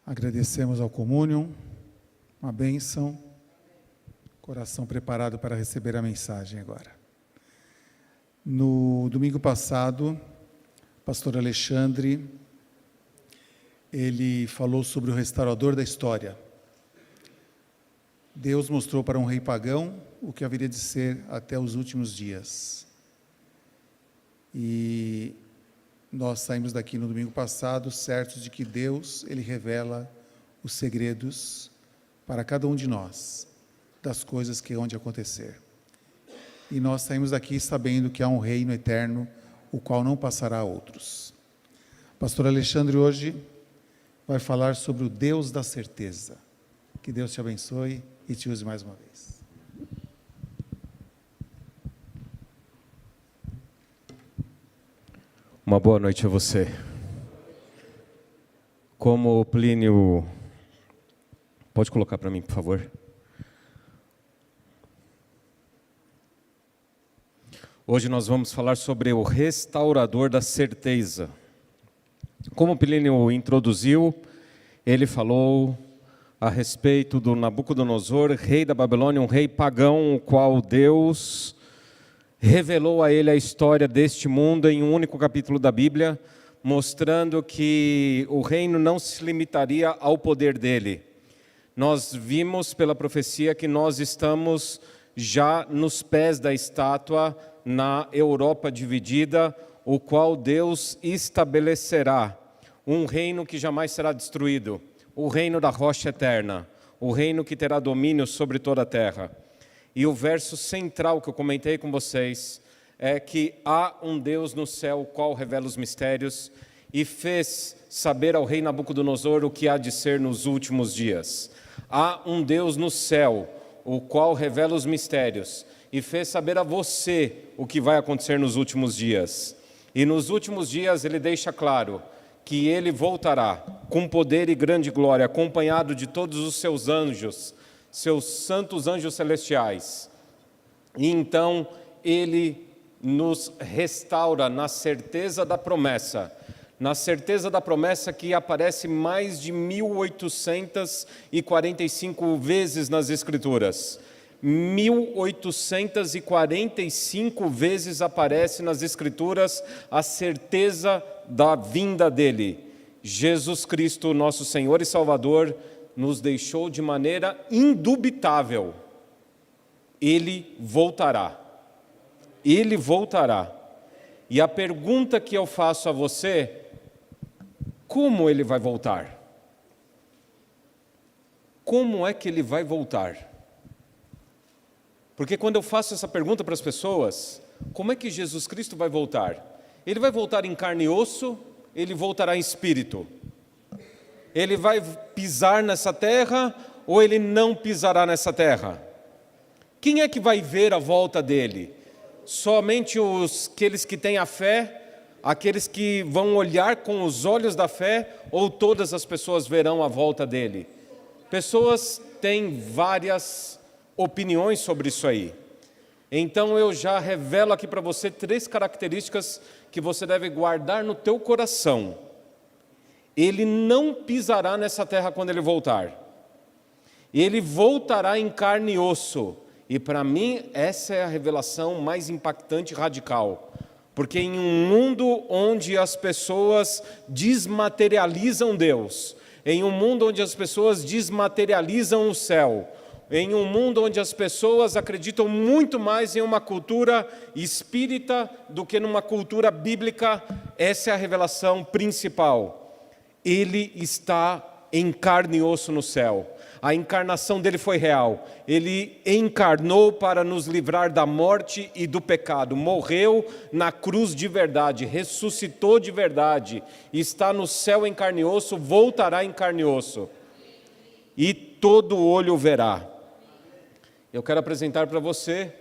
Agradecemos ao Communion, uma bênção, coração preparado para receber a mensagem agora. No domingo passado, o pastor Alexandre, ele falou sobre o restaurador da história. Deus mostrou para um rei pagão o que haveria de ser até os últimos dias. E nós saímos daqui no domingo passado certos de que Deus, Ele revela os segredos para cada um de nós, das coisas que hão de acontecer. E nós saímos daqui sabendo que há um reino eterno, o qual não passará a outros. O pastor Alexandre hoje vai falar sobre o Deus da certeza. Que Deus te abençoe e te use mais uma vez. Uma boa noite a você. Como o Plínio... Pode colocar para mim, por favor? Hoje nós vamos falar sobre o restaurador da certeza. Como o Plínio introduziu, ele falou a respeito do Nabucodonosor, rei da Babilônia, um rei pagão, o qual Deus revelou a ele a história deste mundo em um único capítulo da Bíblia, mostrando que o reino não se limitaria ao poder dele. Nós vimos pela profecia que nós estamos já nos pés da estátua na Europa dividida, o qual Deus estabelecerá um reino que jamais será destruído, o reino da rocha eterna, o reino que terá domínio sobre toda a terra. E o verso central que eu comentei com vocês é que há um Deus no céu, o qual revela os mistérios e fez saber ao rei Nabucodonosor o que há de ser nos últimos dias. Há um Deus no céu, o qual revela os mistérios e fez saber a você o que vai acontecer nos últimos dias. E nos últimos dias ele deixa claro que ele voltará com poder e grande glória, acompanhado de todos os seus anjos, seus santos anjos celestiais. E então ele nos restaura na certeza da promessa que aparece mais de 1845 vezes nas Escrituras. 1845 vezes aparece nas Escrituras a certeza da vinda dele. Jesus Cristo, nosso Senhor e Salvador, nos deixou de maneira indubitável. Ele voltará. Ele voltará. E a pergunta que eu faço a você: como ele vai voltar? Como é que ele vai voltar? Porque quando eu faço essa pergunta para as pessoas, como é que Jesus Cristo vai voltar? Ele vai voltar em carne e osso? Ele voltará em espírito? Ele vai pisar nessa terra ou ele não pisará nessa terra? Quem é que vai ver a volta dele? Somente aqueles que têm a fé, aqueles que vão olhar com os olhos da fé, ou todas as pessoas verão a volta dele? Pessoas têm várias opiniões sobre isso aí. Então eu já revelo aqui para você 3 características que você deve guardar no teu coração. Ele não pisará nessa terra quando ele voltar. Ele voltará em carne e osso. E para mim essa é a revelação mais impactante e radical. Porque em um mundo onde as pessoas desmaterializam Deus, em um mundo onde as pessoas desmaterializam o céu, em um mundo onde as pessoas acreditam muito mais em uma cultura espírita do que numa cultura bíblica, essa é a revelação principal. Ele está em carne e osso no céu. A encarnação dele foi real. Ele encarnou para nos livrar da morte e do pecado. Morreu na cruz de verdade, ressuscitou de verdade, está no céu em carne e osso, voltará em carne e osso. E todo olho verá. Eu quero apresentar para você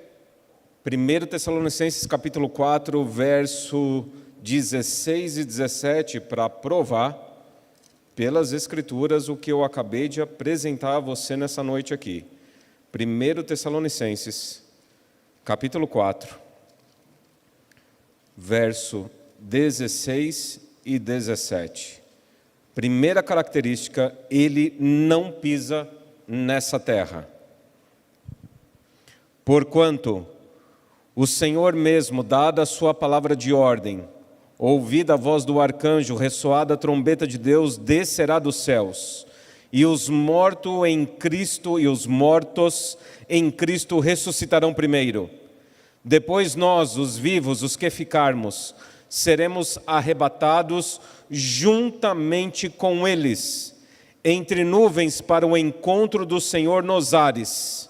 1 Tessalonicenses capítulo 4, verso 16 e 17, para provar pelas Escrituras o que eu acabei de apresentar a você nessa noite aqui. 1 Tessalonicenses, capítulo 4, verso 16 e 17. Primeira característica, ele não pisa nessa terra. Porquanto o Senhor mesmo, dada a sua palavra de ordem, ouvida a voz do arcanjo, ressoada a trombeta de Deus, descerá dos céus, e os mortos em Cristo ressuscitarão primeiro. Depois nós, os vivos, os que ficarmos, seremos arrebatados juntamente com eles, entre nuvens para o encontro do Senhor nos ares.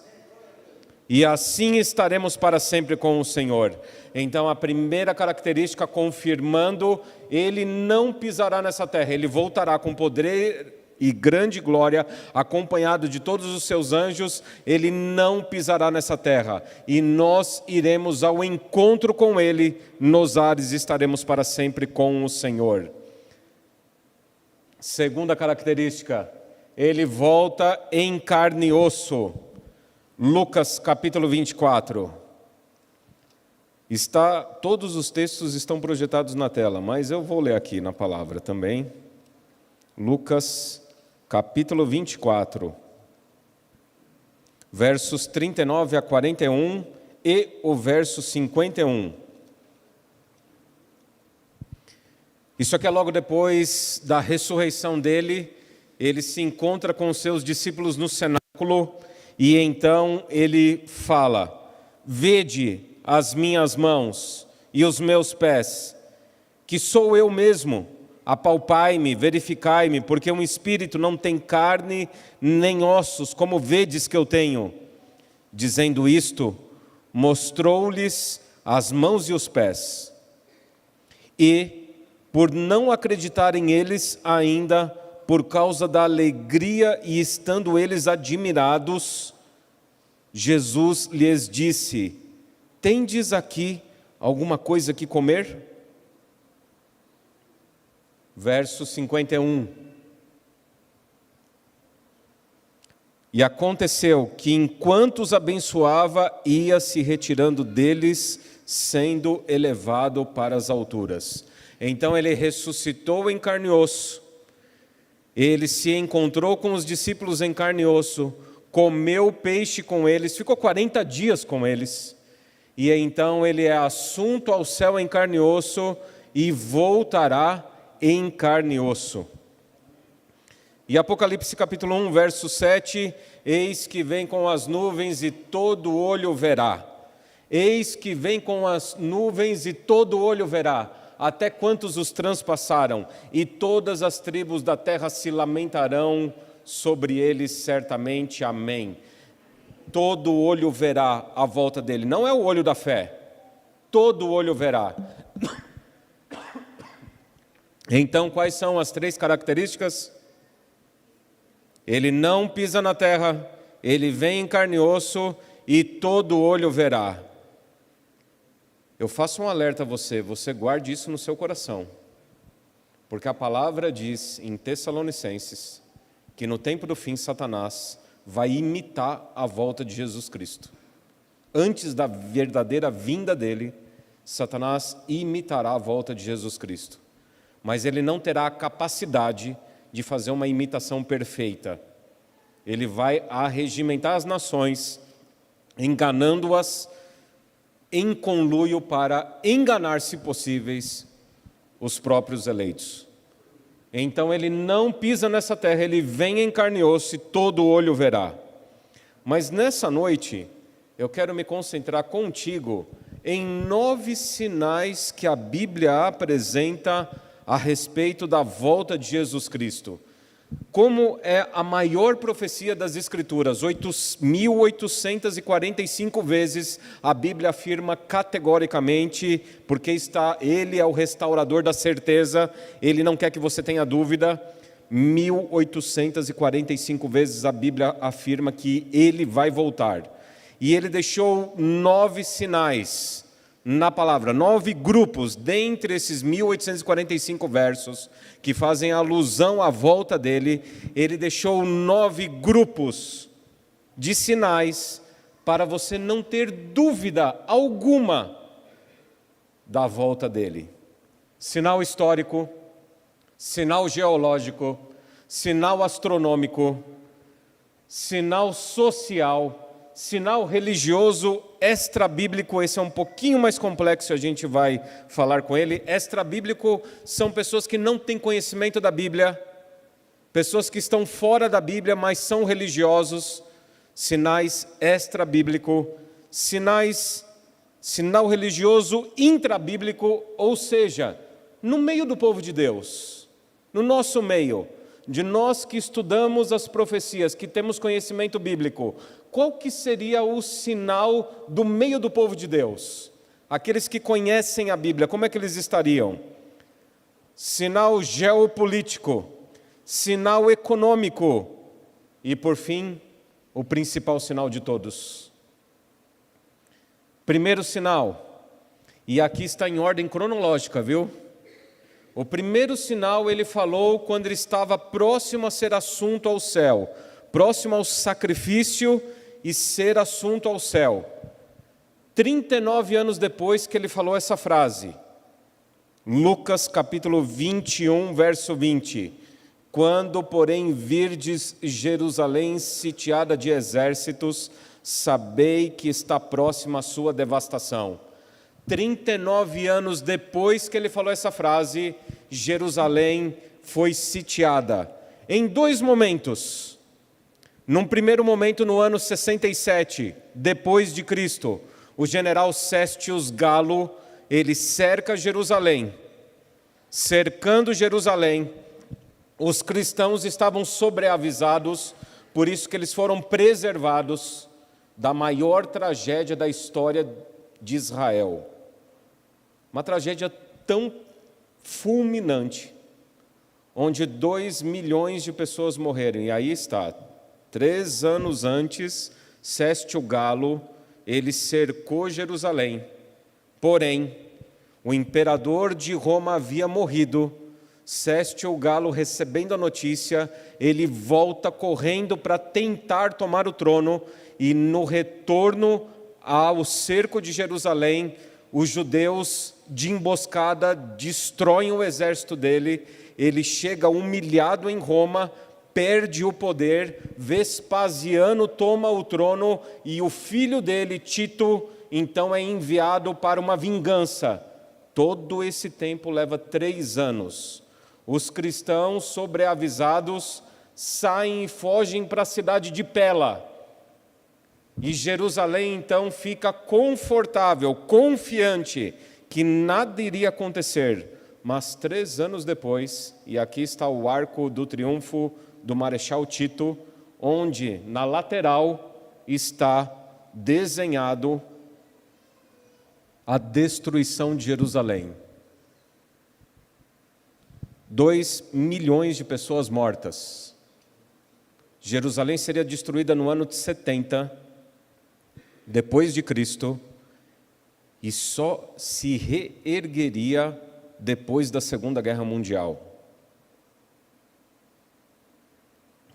E assim estaremos para sempre com o Senhor. Então a primeira característica, confirmando, ele não pisará nessa terra, ele voltará com poder e grande glória, acompanhado de todos os seus anjos, ele não pisará nessa terra. E nós iremos ao encontro com ele, nos ares estaremos para sempre com o Senhor. Segunda característica, ele volta em carne e osso. Lucas capítulo 24. Todos os textos estão projetados na tela, mas eu vou ler aqui na palavra também. Lucas capítulo 24, versos 39 a 41 e o verso 51. Isso aqui é logo depois da ressurreição dele. Ele se encontra com os seus discípulos no cenáculo e então ele fala: vede as minhas mãos e os meus pés, que sou eu mesmo. Apalpai-me, verificai-me, porque um espírito não tem carne nem ossos, como vedes que eu tenho. Dizendo isto, mostrou-lhes as mãos e os pés. E, por não acreditarem eles ainda, por causa da alegria e estando eles admirados, Jesus lhes disse: tendes aqui alguma coisa que comer? Verso 51. E aconteceu que, enquanto os abençoava, ia se retirando deles, sendo elevado para as alturas. Então ele ressuscitou em carne e osso, ele se encontrou com os discípulos em carne e osso, comeu peixe com eles, ficou 40 dias com eles, e então ele é assunto ao céu em carne e osso, e voltará em carne e osso. E Apocalipse capítulo 1, verso 7, eis que vem com as nuvens e todo olho verá. Eis que vem com as nuvens e todo olho verá, até quantos os transpassaram, e todas as tribos da terra se lamentarão sobre eles certamente. Amém. Todo olho verá a volta dele, não é o olho da fé, todo olho verá. Então, quais são as três características? Ele não pisa na terra, ele vem em carne e osso e todo olho verá. Eu faço um alerta a você guarde isso no seu coração. Porque a palavra diz em Tessalonicenses que no tempo do fim Satanás vai imitar a volta de Jesus Cristo. Antes da verdadeira vinda dele, Satanás imitará a volta de Jesus Cristo. Mas ele não terá a capacidade de fazer uma imitação perfeita. Ele vai arregimentar as nações, enganando-as em conluio para enganar, se possíveis, os próprios eleitos. Então ele não pisa nessa terra, ele vem em carne e osso e todo olho verá. Mas nessa noite, eu quero me concentrar contigo em 9 sinais que a Bíblia apresenta a respeito da volta de Jesus Cristo. Como é a maior profecia das Escrituras, 1845 vezes a Bíblia afirma categoricamente, porque Ele é o restaurador da certeza, Ele não quer que você tenha dúvida. 1845 vezes a Bíblia afirma que Ele vai voltar. E Ele deixou 9 sinais na palavra, 9 grupos, dentre esses 1845 versos, que fazem alusão à volta dele. Ele deixou 9 grupos de sinais, para você não ter dúvida alguma da volta dele. Sinal histórico, sinal geológico, sinal astronômico, sinal social, sinal religioso, extrabíblico. Esse é um pouquinho mais complexo, a gente vai falar com ele. Extrabíblico são pessoas que não têm conhecimento da Bíblia, pessoas que estão fora da Bíblia, mas são religiosos. Sinais extrabíblico, sinal religioso intrabíblico, ou seja, no meio do povo de Deus, no nosso meio, de nós que estudamos as profecias, que temos conhecimento bíblico, qual que seria o sinal do meio do povo de Deus? Aqueles que conhecem a Bíblia, como é que eles estariam? Sinal geopolítico, sinal econômico e, por fim, o principal sinal de todos. Primeiro sinal, e aqui está em ordem cronológica, viu? O primeiro sinal ele falou quando ele estava próximo a ser assunto ao céu, próximo ao sacrifício e ser assunto ao céu. 39 anos depois que ele falou essa frase, Lucas capítulo 21, verso 20. Quando, porém, virdes Jerusalém sitiada de exércitos, sabei que está próxima a sua devastação. 39 anos depois que ele falou essa frase, Jerusalém foi sitiada. Em dois momentos. Num primeiro momento, no ano 67, depois de Cristo, o general Cestius Galo, ele cerca Jerusalém. Cercando Jerusalém, os cristãos estavam sobreavisados, por isso que eles foram preservados da maior tragédia da história de Israel. Uma tragédia tão fulminante, onde 2 milhões de pessoas morreram. E aí está, 3 anos antes, Céstio Galo, ele cercou Jerusalém. Porém, o imperador de Roma havia morrido. Céstio Galo, recebendo a notícia, ele volta correndo para tentar tomar o trono, e no retorno ao cerco de Jerusalém, os judeus de emboscada destroem o exército dele, ele chega humilhado em Roma, perde o poder, Vespasiano toma o trono e o filho dele, Tito, então é enviado para uma vingança. Todo esse tempo leva 3 anos. Os cristãos sobreavisados saem e fogem para a cidade de Pela. E Jerusalém então fica confortável, confiante que nada iria acontecer. Mas 3 anos depois, e aqui está o arco do triunfo do Marechal Tito, onde na lateral está desenhado a destruição de Jerusalém. 2 milhões de pessoas mortas. Jerusalém seria destruída no ano de 70, depois de Cristo, e só se reergueria depois da Segunda Guerra Mundial.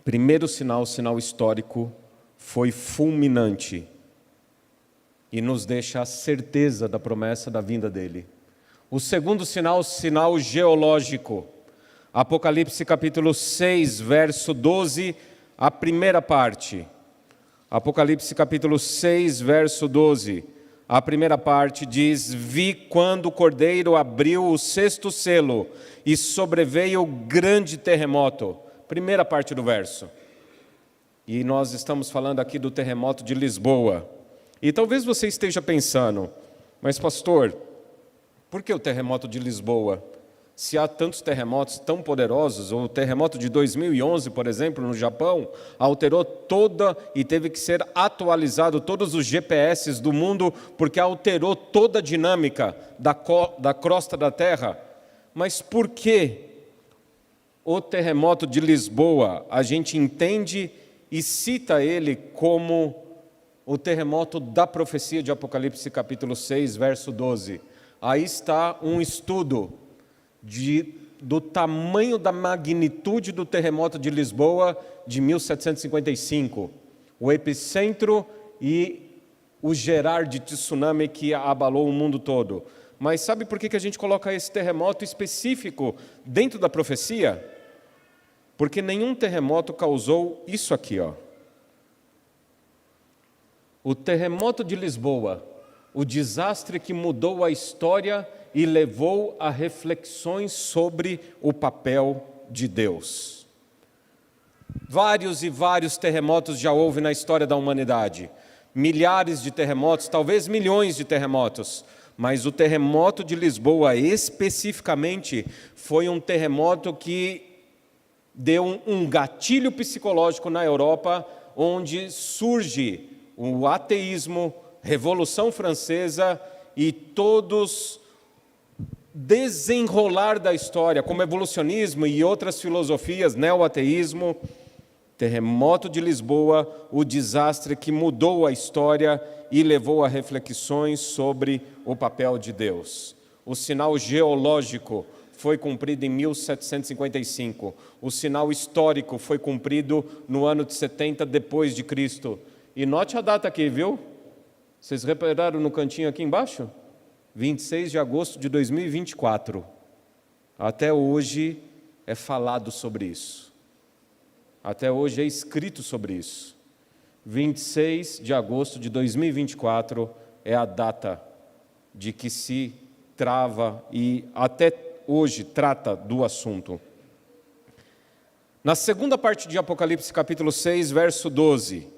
Primeiro sinal, sinal histórico, foi fulminante e nos deixa a certeza da promessa da vinda dele. O segundo sinal, sinal geológico. Apocalipse capítulo 6, verso 12, a primeira parte. Apocalipse capítulo 6, verso 12. A primeira parte diz: vi quando o Cordeiro abriu o 6º selo e sobreveio grande terremoto. Primeira parte do verso. E nós estamos falando aqui do terremoto de Lisboa. E talvez você esteja pensando, mas pastor, por que o terremoto de Lisboa? Se há tantos terremotos tão poderosos, o terremoto de 2011, por exemplo, no Japão, alterou toda e teve que ser atualizado todos os GPS do mundo, porque alterou toda a dinâmica da crosta da Terra. Mas por que o terremoto de Lisboa, a gente entende e cita ele como o terremoto da profecia de Apocalipse capítulo 6, verso 12? Aí está um estudo do tamanho da magnitude do terremoto de Lisboa de 1755, o epicentro e o gerar de tsunami que abalou o mundo todo. Mas sabe por que a gente coloca esse terremoto específico dentro da profecia? Porque nenhum terremoto causou isso aqui, ó. O terremoto de Lisboa, o desastre que mudou a história e levou a reflexões sobre o papel de Deus. Vários e vários terremotos já houve na história da humanidade. Milhares de terremotos, talvez milhões de terremotos. Mas o terremoto de Lisboa, especificamente, foi um terremoto que deu um gatilho psicológico na Europa, onde surge o ateísmo, Revolução Francesa e todos desenrolar da história, como evolucionismo e outras filosofias, neo-ateísmo. Terremoto de Lisboa, o desastre que mudou a história e levou a reflexões sobre o papel de Deus. O sinal geológico foi cumprido em 1755. O sinal histórico foi cumprido no ano de 70 depois de Cristo. E note a data aqui, viu? Vocês repararam no cantinho aqui embaixo? 26 de agosto de 2024. Até hoje é falado sobre isso. Até hoje é escrito sobre isso. 26 de agosto de 2024 é a data de que se trava e até hoje trata do assunto. Na segunda parte de Apocalipse, capítulo 6, verso 12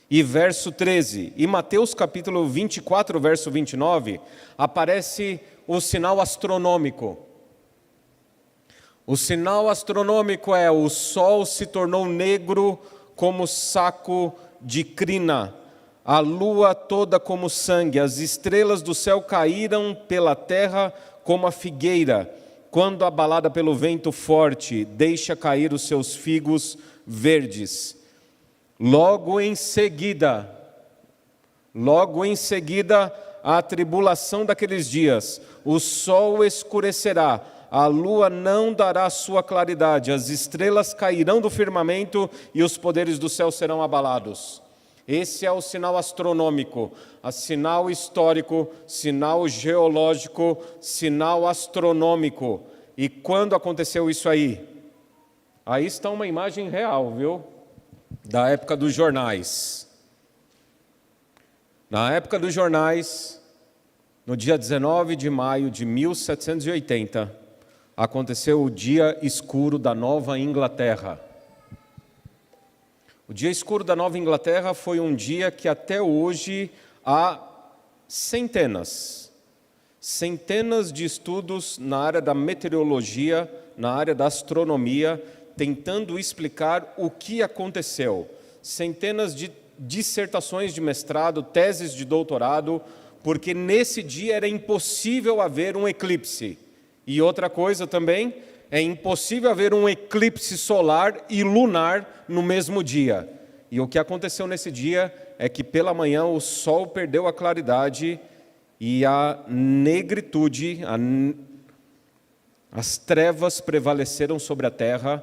e verso 13, e Mateus capítulo 24, verso 29, aparece o sinal astronômico. O sinal astronômico é: o sol se tornou negro como saco de crina, a lua toda como sangue, as estrelas do céu caíram pela terra como a figueira, quando abalada pelo vento forte, deixa cair os seus figos verdes. Logo em seguida, a tribulação daqueles dias, o sol escurecerá, a lua não dará sua claridade, as estrelas cairão do firmamento e os poderes do céu serão abalados. Esse é o sinal astronômico, a sinal histórico, sinal geológico, sinal astronômico. E quando aconteceu isso aí? Aí está uma imagem real, viu? Da época dos jornais. Na época dos jornais, no dia 19 de maio de 1780, aconteceu o dia escuro da Nova Inglaterra. O dia escuro da Nova Inglaterra foi um dia que até hoje há centenas de estudos na área da meteorologia, na área da astronomia, tentando explicar o que aconteceu. Centenas de dissertações de mestrado, teses de doutorado, porque nesse dia era impossível haver um eclipse. E outra coisa também, é impossível haver um eclipse solar e lunar no mesmo dia. E o que aconteceu nesse dia é que pela manhã o sol perdeu a claridade e a negritude, as trevas prevaleceram sobre a terra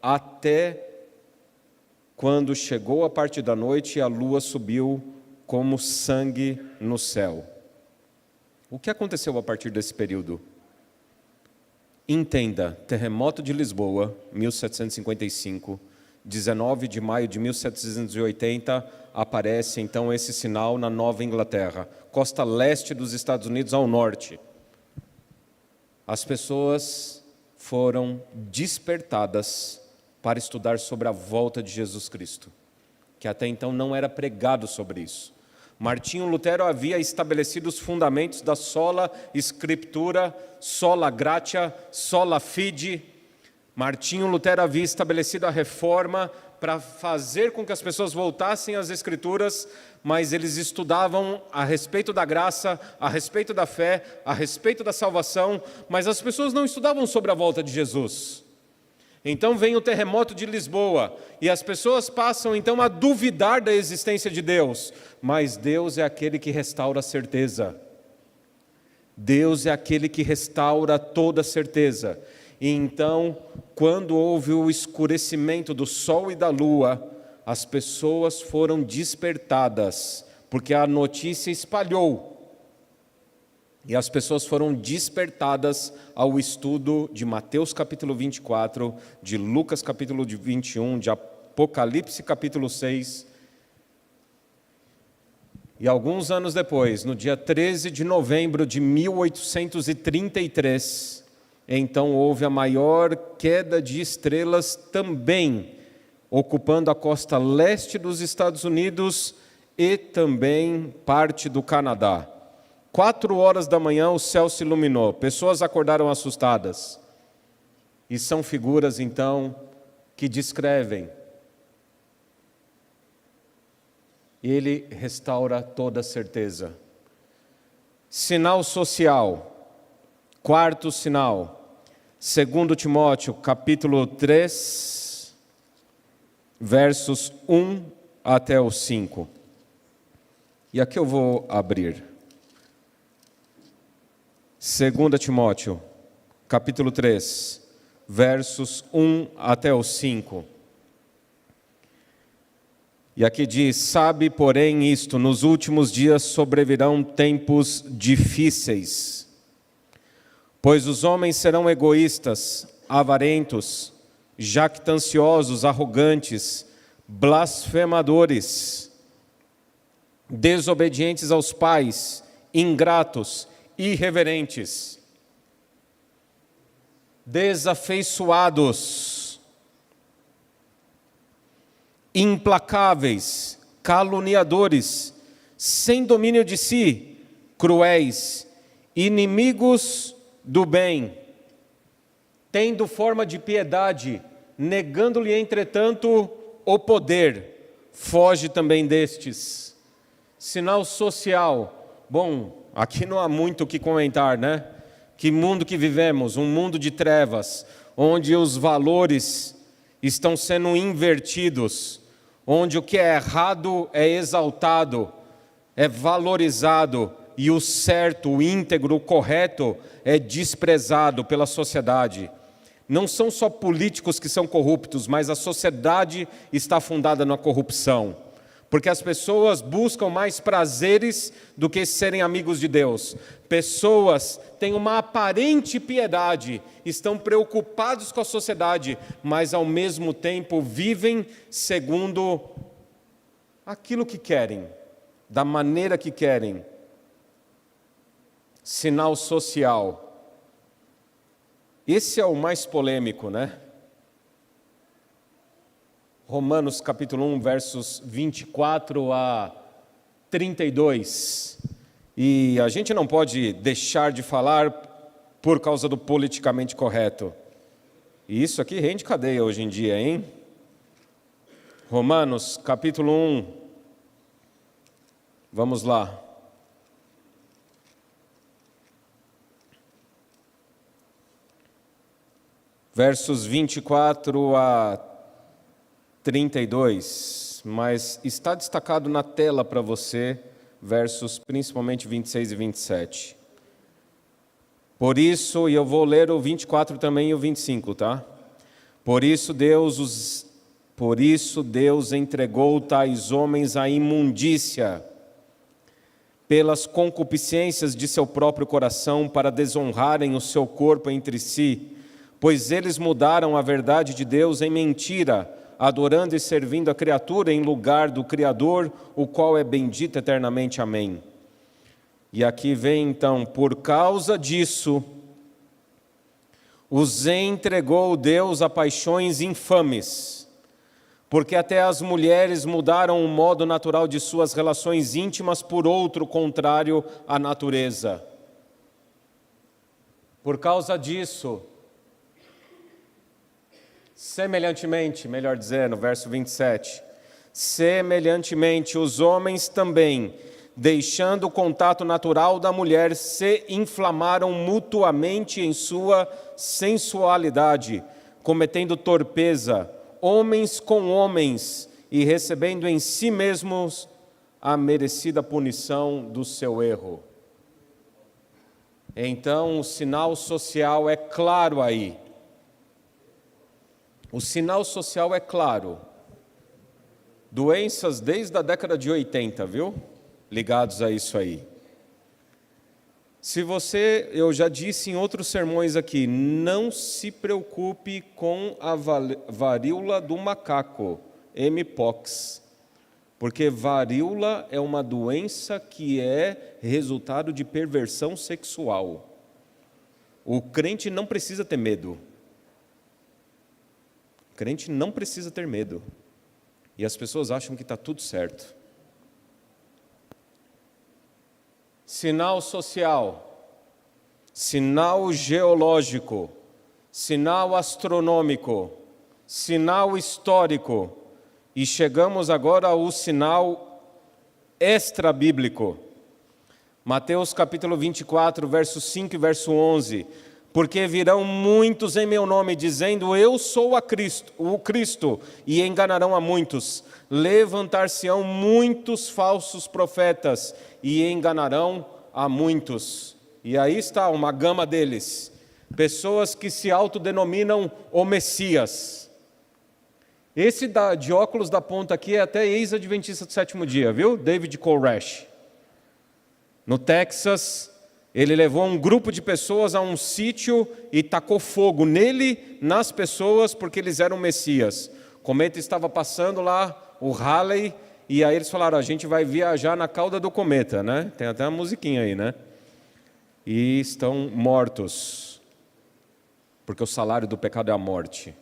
até quando chegou a parte da noite e a lua subiu como sangue no céu. O que aconteceu a partir desse período? Entenda, terremoto de Lisboa, 1755, 19 de maio de 1780, aparece então esse sinal na Nova Inglaterra, costa leste dos Estados Unidos ao norte. As pessoas foram despertadas para estudar sobre a volta de Jesus Cristo, que até então não era pregado sobre isso. Martinho Lutero havia estabelecido os fundamentos da sola scriptura, sola gratia, sola fide. Martinho Lutero havia estabelecido a reforma para fazer com que as pessoas voltassem às Escrituras, mas eles estudavam a respeito da graça, a respeito da fé, a respeito da salvação, mas as pessoas não estudavam sobre a volta de Jesus. Então vem o terremoto de Lisboa, e as pessoas passam então a duvidar da existência de Deus, mas Deus é aquele que restaura a certeza. Deus é aquele que restaura toda a certeza. E então, quando houve o escurecimento do sol e da lua, as pessoas foram despertadas, porque a notícia espalhou. E as pessoas foram despertadas ao estudo de Mateus capítulo 24, de Lucas capítulo 21, de Apocalipse capítulo 6. E alguns anos depois, no dia 13 de novembro de 1833, então houve a maior queda de estrelas também, ocupando a costa leste dos Estados Unidos e também parte do Canadá. 4 horas da manhã o céu se iluminou, pessoas acordaram assustadas. E são figuras, então, que descrevem. Ele restaura toda a certeza. Sinal social, quarto sinal, 2 Timóteo, capítulo 3, versos 1 até o 5. E aqui eu vou abrir. 2 Timóteo, capítulo 3, versos 1 até o 5. E aqui diz: sabe, porém, isto, nos últimos dias sobrevirão tempos difíceis, pois os homens serão egoístas, avarentos, jactanciosos, arrogantes, blasfemadores, desobedientes aos pais, ingratos, irreverentes, desafeiçoados, implacáveis, caluniadores, sem domínio de si, cruéis, inimigos do bem, tendo forma de piedade, negando-lhe, entretanto, o poder. Foge também destes. Sinal social. Bom, aqui não há muito o que comentar, né? Que mundo que vivemos, um mundo de trevas, onde os valores estão sendo invertidos, onde o que é errado é exaltado, é valorizado, e o certo, o íntegro, o correto é desprezado pela sociedade. Não são só políticos que são corruptos, mas a sociedade está fundada na corrupção. Porque as pessoas buscam mais prazeres do que serem amigos de Deus. Pessoas têm uma aparente piedade, estão preocupados com a sociedade, mas ao mesmo tempo vivem segundo aquilo que querem, da maneira que querem. Sinal social. Esse é o mais polêmico, né? Romanos capítulo 1, versos 24 a 32. E a gente não pode deixar de falar por causa do politicamente correto. E isso aqui rende cadeia hoje em dia, hein? Romanos capítulo 1. Vamos lá. Versos 24 a 32, mas está destacado na tela para você, versos principalmente 26 e 27. Por isso, e eu vou ler o 24 também e o 25, tá? Por isso Deus entregou tais homens à imundícia, pelas concupiscências de seu próprio coração, para desonrarem o seu corpo entre si, pois eles mudaram a verdade de Deus em mentira, adorando e servindo a criatura em lugar do Criador, o qual é bendito eternamente. Amém. E aqui vem então: por causa disso, os entregou Deus a paixões infames, porque até as mulheres mudaram o modo natural de suas relações íntimas por outro contrário à natureza. Por causa disso, semelhantemente, melhor dizendo, verso 27, semelhantemente os homens também, deixando o contato natural da mulher, se inflamaram mutuamente em sua sensualidade, cometendo torpeza, homens com homens, e recebendo em si mesmos a merecida punição do seu erro. Então, o sinal social é claro aí. O sinal social é claro. Doenças desde a década de 80, viu? Ligados a isso aí. Eu já disse em outros sermões aqui, não se preocupe com a varíola do macaco, Mpox, porque varíola é uma doença que é resultado de perversão sexual. O crente não precisa ter medo. O crente não precisa ter medo. E as pessoas acham que está tudo certo. Sinal social, sinal geológico, sinal astronômico, sinal histórico, e chegamos agora ao sinal extra-bíblico. Mateus capítulo 24, verso 5 e verso 11. Porque virão muitos em meu nome, dizendo, eu sou o Cristo, e enganarão a muitos. Levantar-se-ão muitos falsos profetas, e enganarão a muitos. E aí está uma gama deles. Pessoas que se autodenominam o Messias. Esse de óculos da ponta aqui é até ex-adventista do sétimo dia, viu? David Koresh. No Texas, ele levou um grupo de pessoas a um sítio e tacou fogo nele, nas pessoas, porque eles eram Messias. O cometa estava passando lá, o Halley, e aí eles falaram, a gente vai viajar na cauda do cometa, né? Tem até uma musiquinha aí, né? E estão mortos, porque o salário do pecado é a morte.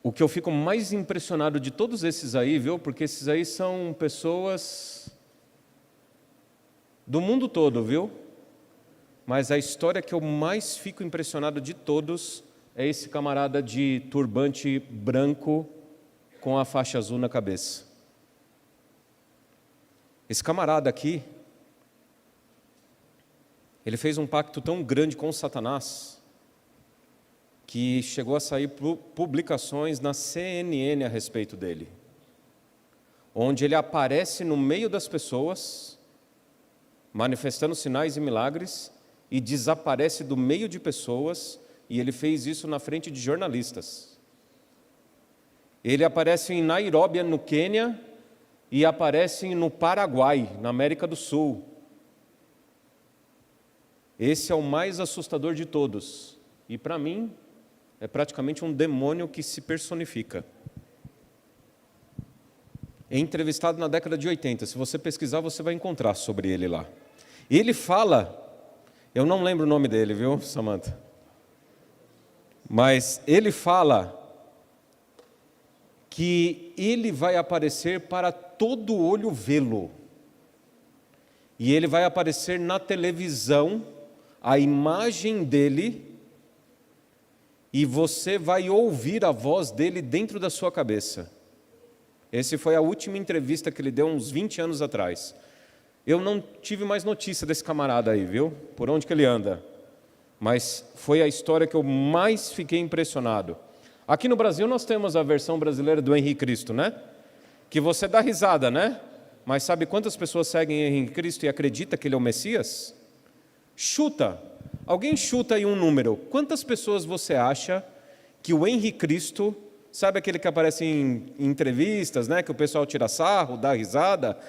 O que eu fico mais impressionado de todos esses aí, viu? Porque esses aí são pessoas do mundo todo, viu? Mas a história que eu mais fico impressionado de todos é esse camarada de turbante branco com a faixa azul na cabeça. Esse camarada aqui, ele fez um pacto tão grande com Satanás que chegou a sair publicações na CNN a respeito dele, onde ele aparece no meio das pessoas, manifestando sinais e milagres, e desaparece do meio de pessoas, e ele fez isso na frente de jornalistas. Ele aparece em Nairobi, no Quênia, e aparece no Paraguai, na América do Sul. Esse é o mais assustador de todos, e para mim, é praticamente um demônio que se personifica. É entrevistado na década de 80, se você pesquisar, você vai encontrar sobre ele lá. Ele fala, eu não lembro o nome dele, viu, Samantha? Mas ele fala que ele vai aparecer para todo olho vê-lo. E ele vai aparecer na televisão, a imagem dele, e você vai ouvir a voz dele dentro da sua cabeça. Essa foi a última entrevista que ele deu uns 20 anos atrás. Eu não tive mais notícia desse camarada aí, viu? Por onde que ele anda. Mas foi a história que eu mais fiquei impressionado. Aqui no Brasil nós temos a versão brasileira do Henrique Cristo, né? Que você dá risada, né? Mas sabe quantas pessoas seguem Henrique Cristo e acreditam que ele é o Messias? Chuta. Alguém chuta aí um número. Quantas pessoas você acha que o Henrique Cristo, sabe aquele que aparece em entrevistas, né? Que o pessoal tira sarro, dá risada?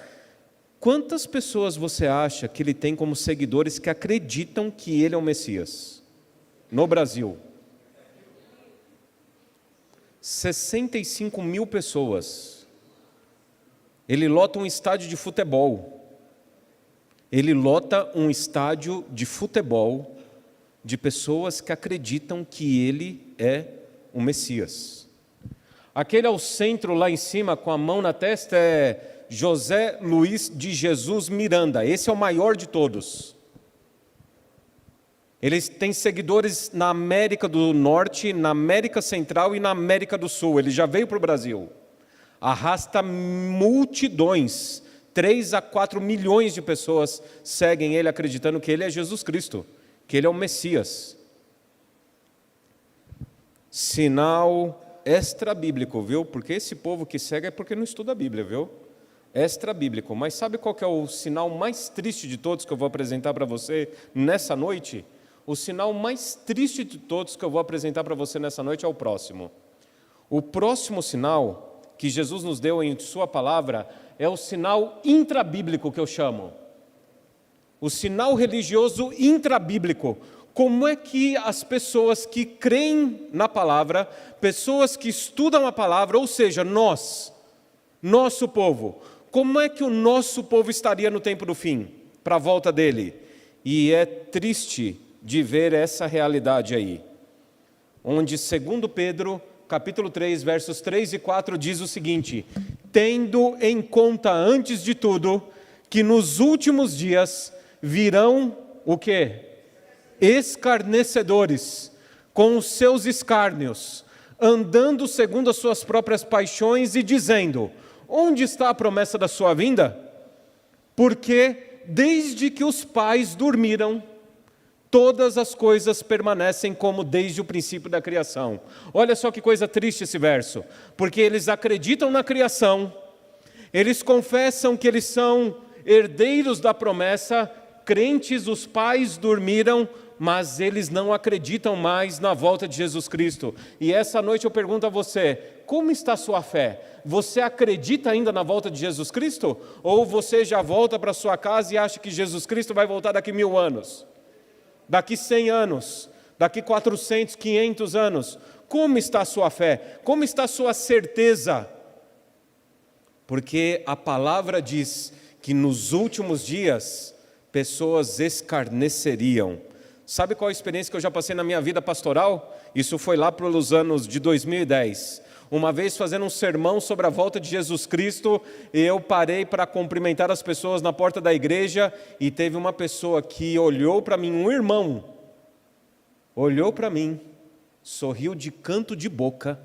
Quantas pessoas você acha que ele tem como seguidores que acreditam que ele é o Messias? No Brasil. 65 mil pessoas. Ele lota um estádio de futebol. Ele lota um estádio de futebol de pessoas que acreditam que ele é o Messias. Aquele ao centro lá em cima com a mão na testa é José Luiz de Jesus Miranda. Esse é o maior de todos. Ele tem seguidores na América do Norte, na América Central e na América do Sul. Ele já veio para o Brasil. Arrasta multidões. 3 a 4 milhões de pessoas seguem ele acreditando que ele é Jesus Cristo, que ele é o Messias. Sinal extra-bíblico, viu? Porque esse povo que segue é porque não estuda a Bíblia, viu? Extra-bíblico. Mas sabe qual que é o sinal mais triste de todos que eu vou apresentar para você nessa noite? O sinal mais triste de todos que eu vou apresentar para você nessa noite é o próximo. O próximo sinal que Jesus nos deu em sua palavra é o sinal intrabíblico que eu chamo. o sinal religioso intrabíblico. Como é que as pessoas que creem na palavra, pessoas que estudam a palavra, ou seja, nós, nosso povo, como é que o nosso povo estaria no tempo do fim, para a volta dele? E é triste de ver essa realidade aí, onde, segundo Pedro, capítulo 3, versos 3 e 4, diz o seguinte: tendo em conta, antes de tudo, que nos últimos dias virão o quê? Escarnecedores, com os seus escárnios, andando segundo as suas próprias paixões e dizendo: onde está a promessa da sua vinda? Porque desde que os pais dormiram, todas as coisas permanecem como desde o princípio da criação. Olha só que coisa triste esse verso, porque eles acreditam na criação, eles confessam que eles são herdeiros da promessa, crentes, os pais dormiram, mas eles não acreditam mais na volta de Jesus Cristo. E essa noite eu pergunto a você, como está a sua fé? Você acredita ainda na volta de Jesus Cristo? Ou você já volta para sua casa e acha que Jesus Cristo vai voltar daqui 1000 anos? Daqui 100 anos? Daqui 400, 500 anos? Como está a sua fé? Como está a sua certeza? Porque a palavra diz que nos últimos dias pessoas escarneceriam. Sabe qual a experiência que eu já passei na minha vida pastoral? Isso foi lá pelos anos de 2010. Uma vez fazendo um sermão sobre a volta de Jesus Cristo, eu parei para cumprimentar as pessoas na porta da igreja e teve uma pessoa que olhou para mim, um irmão, olhou para mim, sorriu de canto de boca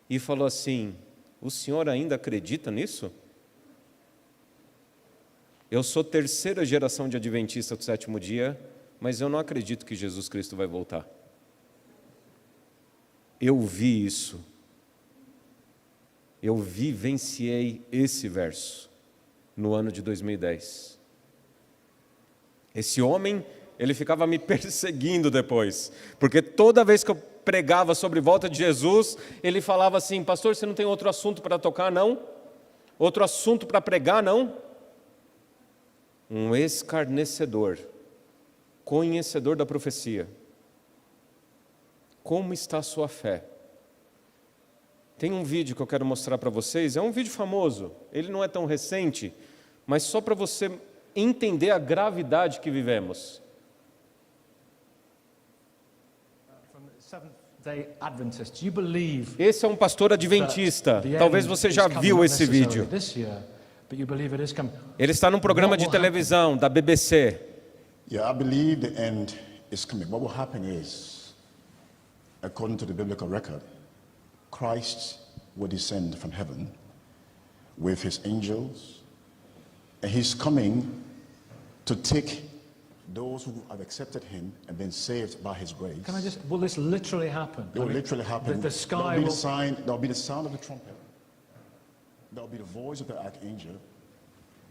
e falou assim: o senhor ainda acredita nisso? Eu sou 3ª geração de adventista do 7º dia, mas eu não acredito que Jesus Cristo vai voltar. Eu vi isso. Eu vivenciei esse verso no ano de 2010. Esse homem, ele ficava me perseguindo depois, porque toda vez que eu pregava sobre volta de Jesus, ele falava assim: pastor, você não tem outro assunto para tocar, não? Outro assunto para pregar, não? Um escarnecedor, conhecedor da profecia. Como está a sua fé? Tem um vídeo que eu quero mostrar para vocês, é um vídeo famoso, ele não é tão recente, mas só para você entender a gravidade que vivemos. Esse é um pastor adventista, talvez você já viu esse vídeo. Ele está num programa de televisão da BBC. Yeah, I believe the end is coming. What will happen is, according to the biblical record, Christ will descend from heaven with his angels, and he's coming to take those who have accepted him and been saved by his grace. Can I just, will this literally happen? It will literally happen. The sky There'll be will... the sign, there'll be the sound of the trumpet. There'll be the voice of the archangel.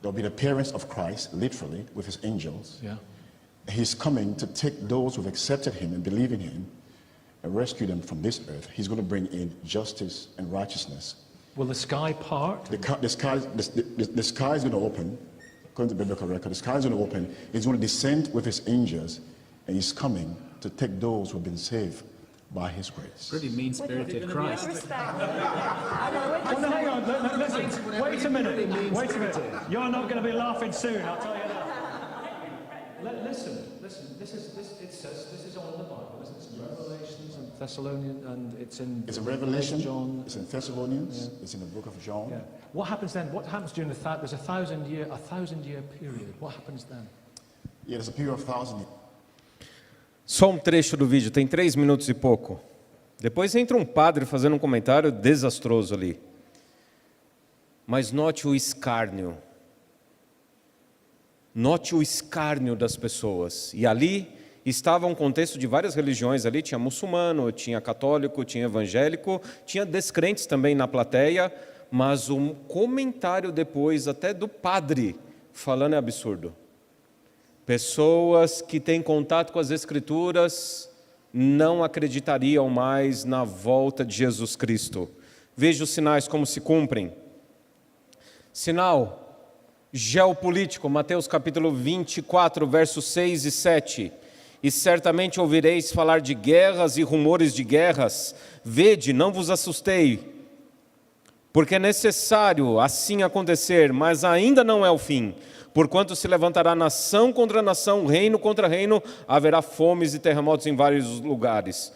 There'll be the appearance of Christ, literally, with his angels. Yeah. He's coming to take those who've accepted him and believe in him and rescue them from this earth. He's going to bring in justice and righteousness. Will the sky part? The sky is going to open, according to the biblical record. The sky is going to open. He's going to descend with his angels, and he's coming to take those who've been saved by his grace. Pretty mean-spirited Christ. Oh, no, hang on, listen, wait a minute, wait a minute. You're not going to be laughing soon, I'll tell you that. Listen, this is all in the Bible, isn't it? It's in Revelations and Thessalonians, and it's in Revelation, John. it's in Thessalonians, it's in the book of John. Yeah. What happens then? What happens during there's a thousand year period. What happens then? Yeah, there's a period of 1,000 years. Só um trecho do vídeo, tem 3 minutos e pouco. Depois entra um padre fazendo um comentário desastroso ali. Mas note o escárnio. Note o escárnio das pessoas. E ali estava um contexto de várias religiões. Ali tinha muçulmano, tinha católico, tinha evangélico, tinha descrentes também na plateia. Mas um comentário depois até do padre falando é absurdo. Pessoas que têm contato com as Escrituras não acreditariam mais na volta de Jesus Cristo. Veja os sinais como se cumprem. Sinal, geopolítico, Mateus capítulo 24, versos 6 e 7. E certamente ouvireis falar de guerras e rumores de guerras. Vede, não vos assustei, porque é necessário assim acontecer, mas ainda não é o fim. Porquanto se levantará nação contra nação, reino contra reino, haverá fomes e terremotos em vários lugares.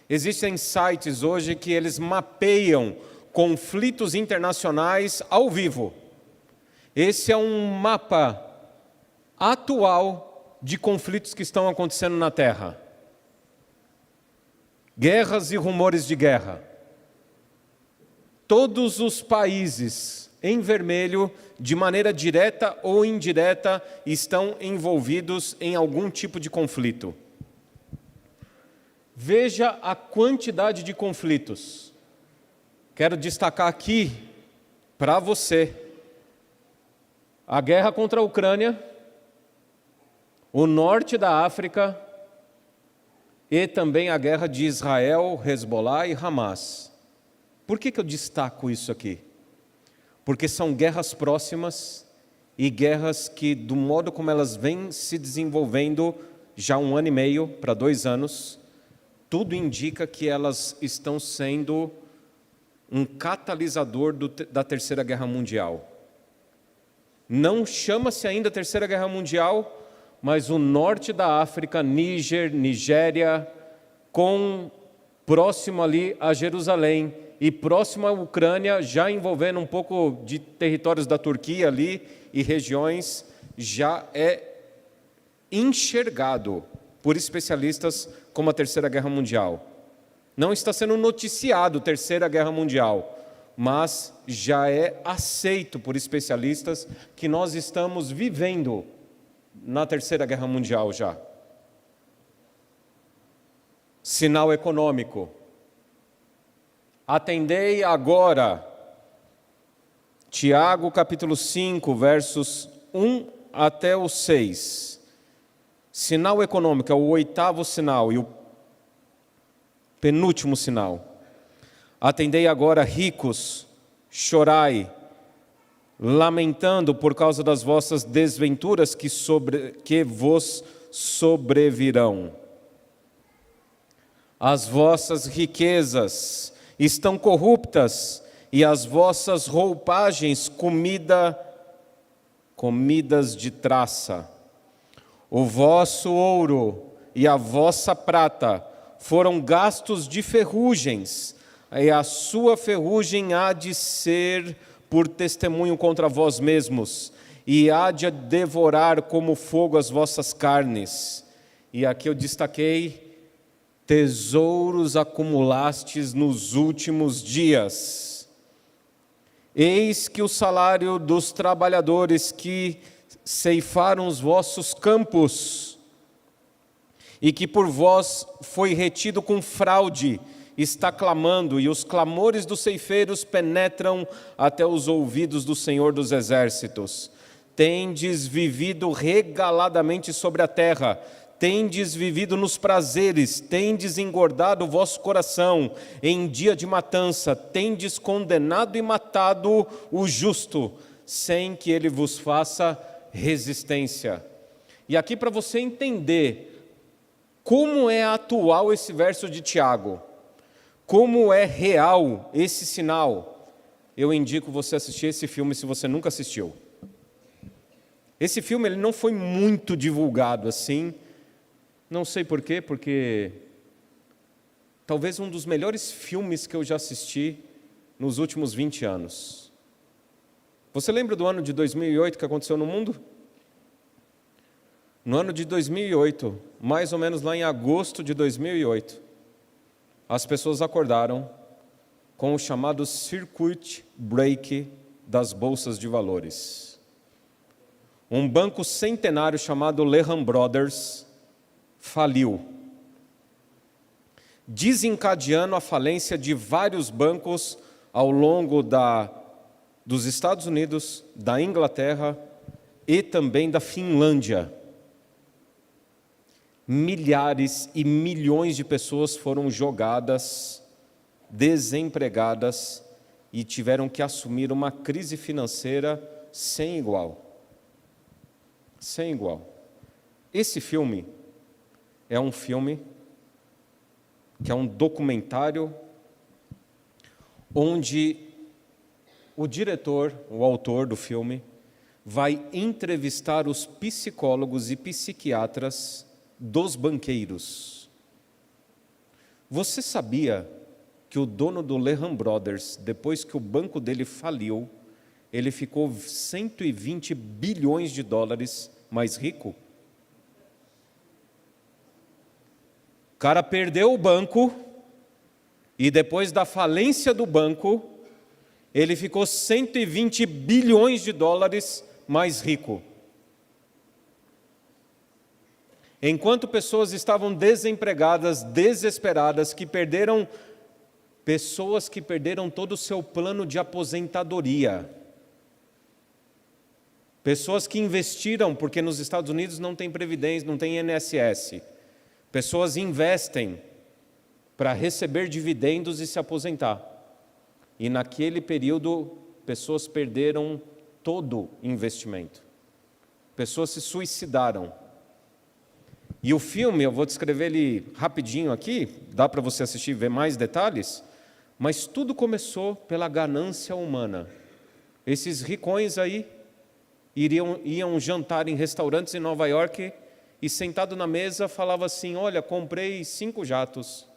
Existem sites hoje que eles mapeiam conflitos internacionais ao vivo. Esse é um mapa atual de conflitos que estão acontecendo na Terra. Guerras e rumores de guerra. Todos os países em vermelho, de maneira direta ou indireta, estão envolvidos em algum tipo de conflito. Veja a quantidade de conflitos. Quero destacar aqui para você a guerra contra a Ucrânia, o norte da África e também a guerra de Israel, Hezbollah e Hamas. Por que eu destaco isso aqui? Porque são guerras próximas e guerras que, do modo como elas vêm se desenvolvendo já 1 ano e meio para 2 anos, tudo indica que elas estão sendo um catalisador da Terceira Guerra Mundial. Não chama-se ainda Terceira Guerra Mundial, mas o norte da África, Níger, Nigéria, próximo ali a Jerusalém e próximo à Ucrânia, já envolvendo um pouco de territórios da Turquia ali e regiões, já é enxergado por especialistas como a Terceira Guerra Mundial. Não está sendo noticiado Terceira Guerra Mundial, mas já é aceito por especialistas que nós estamos vivendo na Terceira Guerra Mundial já. Sinal econômico. Atendei agora, Tiago capítulo 5, versos 1 até o 6. Sinal econômico é o 8º sinal e o penúltimo sinal. Atendei agora, ricos, chorai, lamentando por causa das vossas desventuras que vos sobrevirão. As vossas riquezas estão corruptas e as vossas roupagens comidas de traça. O vosso ouro e a vossa prata foram gastos de ferrugens, e a sua ferrugem há de ser por testemunho contra vós mesmos, e há de devorar como fogo as vossas carnes. E aqui eu destaquei: tesouros acumulastes nos últimos dias. Eis que o salário dos trabalhadores que ceifaram os vossos campos, e que por vós foi retido com fraude, está clamando, e os clamores dos ceifeiros penetram até os ouvidos do Senhor dos Exércitos. Tendes vivido regaladamente sobre a terra, tendes vivido nos prazeres, tendes engordado o vosso coração em dia de matança, tendes condenado e matado o justo, sem que ele vos faça resistência. E aqui, para você entender como é atual esse verso de Tiago, como é real esse sinal, eu indico você assistir esse filme se você nunca assistiu. Esse filme ele não foi muito divulgado assim, não sei porquê, porque talvez um dos melhores filmes que eu já assisti nos últimos 20 anos. Você lembra do ano de 2008 que aconteceu no mundo? No ano de 2008, mais ou menos lá em agosto de 2008, as pessoas acordaram com o chamado circuit break das bolsas de valores. Um banco centenário chamado Lehman Brothers faliu, desencadeando a falência de vários bancos ao longo dos Estados Unidos, da Inglaterra e também da Finlândia. Milhares e milhões de pessoas foram jogadas, desempregadas e tiveram que assumir uma crise financeira sem igual. sem igual. Esse filme é um filme que é um documentário onde o diretor, o autor do filme, vai entrevistar os psicólogos e psiquiatras dos banqueiros. Você sabia que o dono do Lehman Brothers, depois que o banco dele faliu, ele ficou 120 bilhões de dólares mais rico? O cara perdeu o banco e depois da falência do banco, ele ficou 120 bilhões de dólares mais rico. Enquanto pessoas estavam desempregadas, desesperadas, pessoas que perderam todo o seu plano de aposentadoria. Pessoas que investiram, porque nos Estados Unidos não tem previdência, não tem INSS. Pessoas investem para receber dividendos e se aposentar. E naquele período, pessoas perderam todo investimento. Pessoas se suicidaram. E o filme, eu vou descrever ele rapidinho aqui, dá para você assistir e ver mais detalhes, mas tudo começou pela ganância humana. Esses ricões aí iam jantar em restaurantes em Nova York e sentado na mesa falava assim, olha, comprei 5 jatos.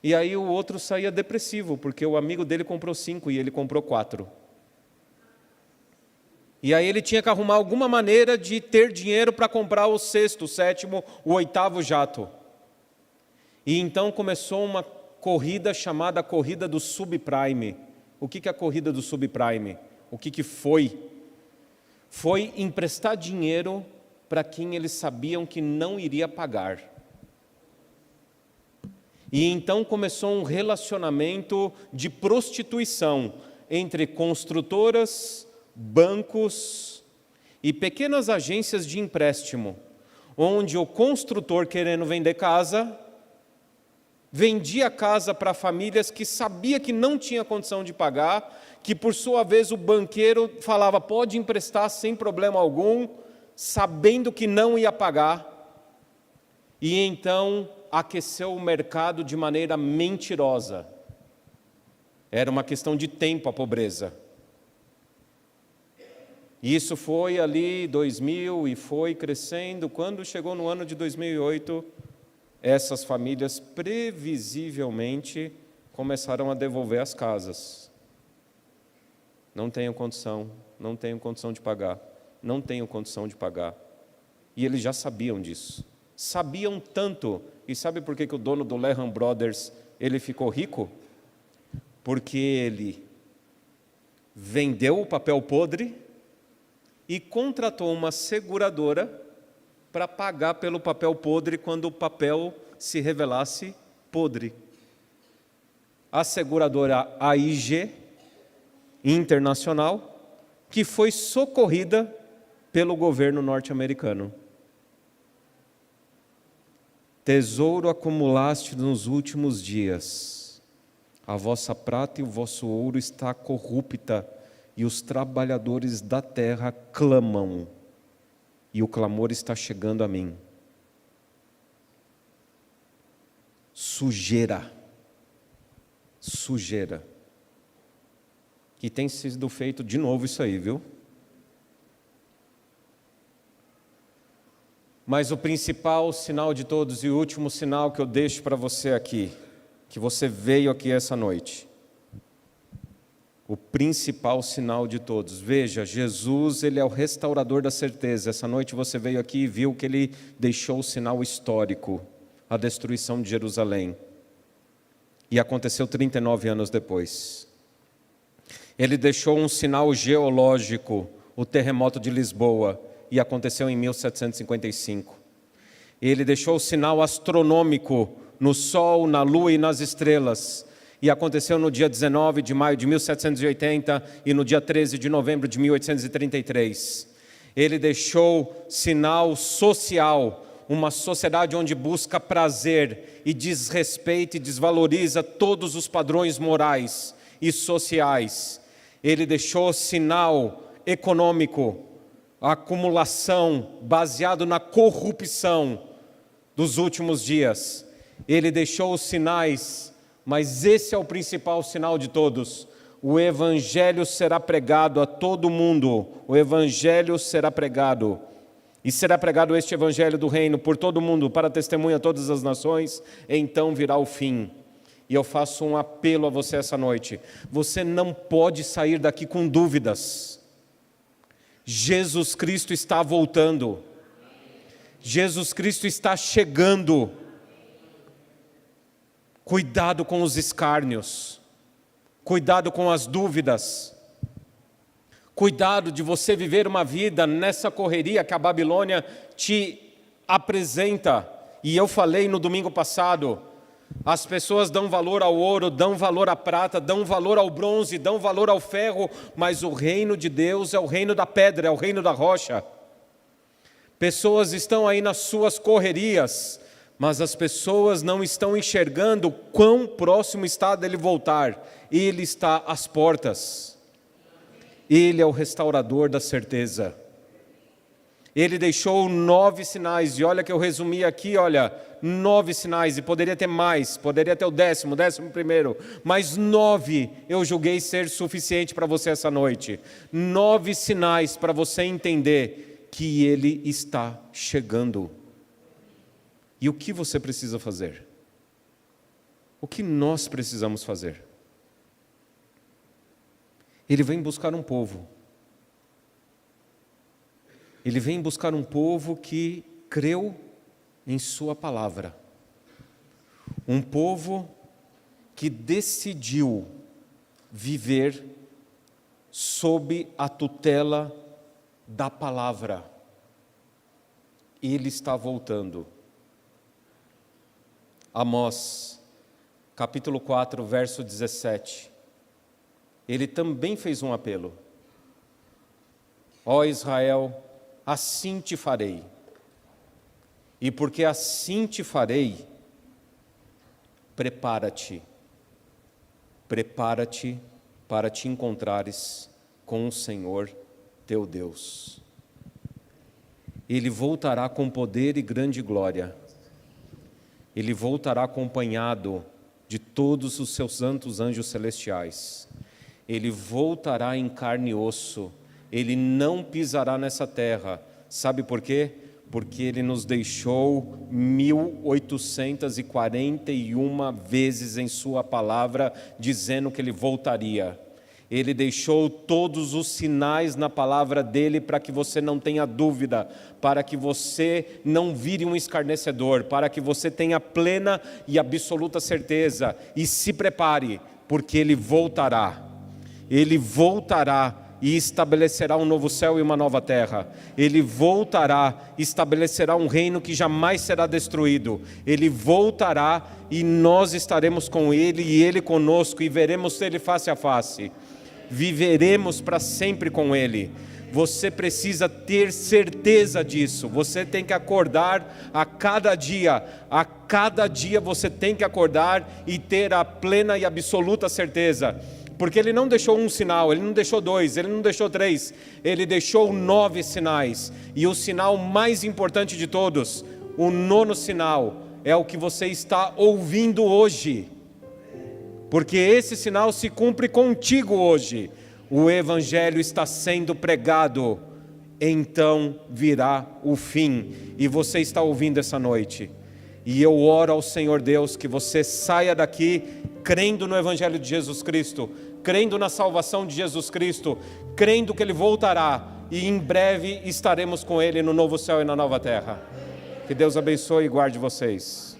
E aí o outro saía depressivo, porque o amigo dele comprou 5 e ele comprou 4. E aí ele tinha que arrumar alguma maneira de ter dinheiro para comprar o 6º, o 7º, o 8º jato. E então começou uma corrida chamada Corrida do Subprime. O que é a Corrida do Subprime? O que foi? Foi emprestar dinheiro para quem eles sabiam que não iria pagar. E então começou um relacionamento de prostituição entre construtoras, bancos e pequenas agências de empréstimo, onde o construtor, querendo vender casa, vendia casa para famílias que sabia que não tinha condição de pagar, que por sua vez o banqueiro falava, pode emprestar sem problema algum, sabendo que não ia pagar, e então aqueceu o mercado de maneira mentirosa. Era uma questão de tempo a pobreza. Isso foi ali 2000 e foi crescendo. Quando chegou no ano de 2008, essas famílias previsivelmente começaram a devolver as casas. Não tenho condição, não tenho condição de pagar, não tenho condição de pagar. E eles já sabiam disso. Sabiam tanto. E sabe por que o dono do Lehman Brothers ele ficou rico? Porque ele vendeu o papel podre e contratou uma seguradora para pagar pelo papel podre quando o papel se revelasse podre. A seguradora AIG, internacional, que foi socorrida pelo governo norte-americano. Tesouro acumulaste nos últimos dias, a vossa prata e o vosso ouro está corrupta, e os trabalhadores da terra clamam, e o clamor está chegando a mim. Sujeira. Sujeira. E tem sido feito de novo isso aí, viu? Mas o principal sinal de todos e o último sinal que eu deixo para você aqui, que você veio aqui essa noite, o principal sinal de todos. Veja, Jesus, ele é o restaurador da certeza. Essa noite você veio aqui e viu que ele deixou o sinal histórico, a destruição de Jerusalém. E aconteceu 39 anos depois. Ele deixou um sinal geológico, o terremoto de Lisboa, e aconteceu em 1755. Ele deixou o sinal astronômico no Sol, na Lua e nas estrelas, e aconteceu no dia 19 de maio de 1780 e no dia 13 de novembro de 1833. Ele deixou sinal social, uma sociedade onde busca prazer e desrespeita e desvaloriza todos os padrões morais e sociais. Ele deixou sinal econômico, a acumulação, baseado na corrupção dos últimos dias. Ele deixou os sinais, mas esse é o principal sinal de todos. O Evangelho será pregado a todo mundo. O Evangelho será pregado. E será pregado este Evangelho do Reino por todo mundo, para testemunha a todas as nações, então virá o fim. E eu faço um apelo a você essa noite. Você não pode sair daqui com dúvidas. Jesus Cristo está voltando. Jesus Cristo está chegando. Cuidado com os escárnios. Cuidado com as dúvidas. Cuidado de você viver uma vida nessa correria que a Babilônia te apresenta. E eu falei no domingo passado, as pessoas dão valor ao ouro, dão valor à prata, dão valor ao bronze, dão valor ao ferro, mas o reino de Deus é o reino da pedra, é o reino da rocha. Pessoas estão aí nas suas correrias, mas as pessoas não estão enxergando quão próximo está dele voltar. Ele está às portas. Ele é o restaurador da certeza. Ele deixou 9 sinais, e olha que eu resumi aqui, 9 sinais, e poderia ter mais, poderia ter o 11º, mas 9 eu julguei ser suficiente para você essa noite. 9 sinais para você entender que Ele está chegando. E o que você precisa fazer? O que nós precisamos fazer? Ele vem buscar um povo. Ele vem buscar um povo que creu em sua palavra. Um povo que decidiu viver sob a tutela da palavra. Ele está voltando. Amós, capítulo 4, verso 17. Ele também fez um apelo. Ó Israel, assim te farei. E porque assim te farei, prepara-te. Prepara-te para te encontrares com o Senhor teu Deus. Ele voltará com poder e grande glória. Ele voltará acompanhado de todos os seus santos anjos celestiais. Ele voltará em carne e osso. Ele não pisará nessa terra. Sabe por quê? Porque Ele nos deixou 1841 vezes em sua palavra, dizendo que Ele voltaria. Ele deixou todos os sinais na palavra dEle para que você não tenha dúvida, para que você não vire um escarnecedor, para que você tenha plena e absoluta certeza. E se prepare, porque Ele voltará. Ele voltará e estabelecerá um novo céu e uma nova terra. Ele voltará, estabelecerá um reino que jamais será destruído. Ele voltará e nós estaremos com Ele e Ele conosco e veremos Ele face a face. Viveremos para sempre com Ele. Você precisa ter certeza disso. Você tem que acordar a cada dia você tem que acordar e ter a plena e absoluta certeza. Porque Ele não deixou um sinal, Ele não deixou 2, Ele não deixou 3, Ele deixou 9 sinais. E o sinal mais importante de todos, o 9º sinal, é o que você está ouvindo hoje. Porque esse sinal se cumpre contigo hoje. O Evangelho está sendo pregado, então virá o fim. E você está ouvindo essa noite. E eu oro ao Senhor Deus que você saia daqui crendo no Evangelho de Jesus Cristo, crendo na salvação de Jesus Cristo, crendo que Ele voltará e em breve estaremos com Ele no novo céu e na nova terra. Que Deus abençoe e guarde vocês.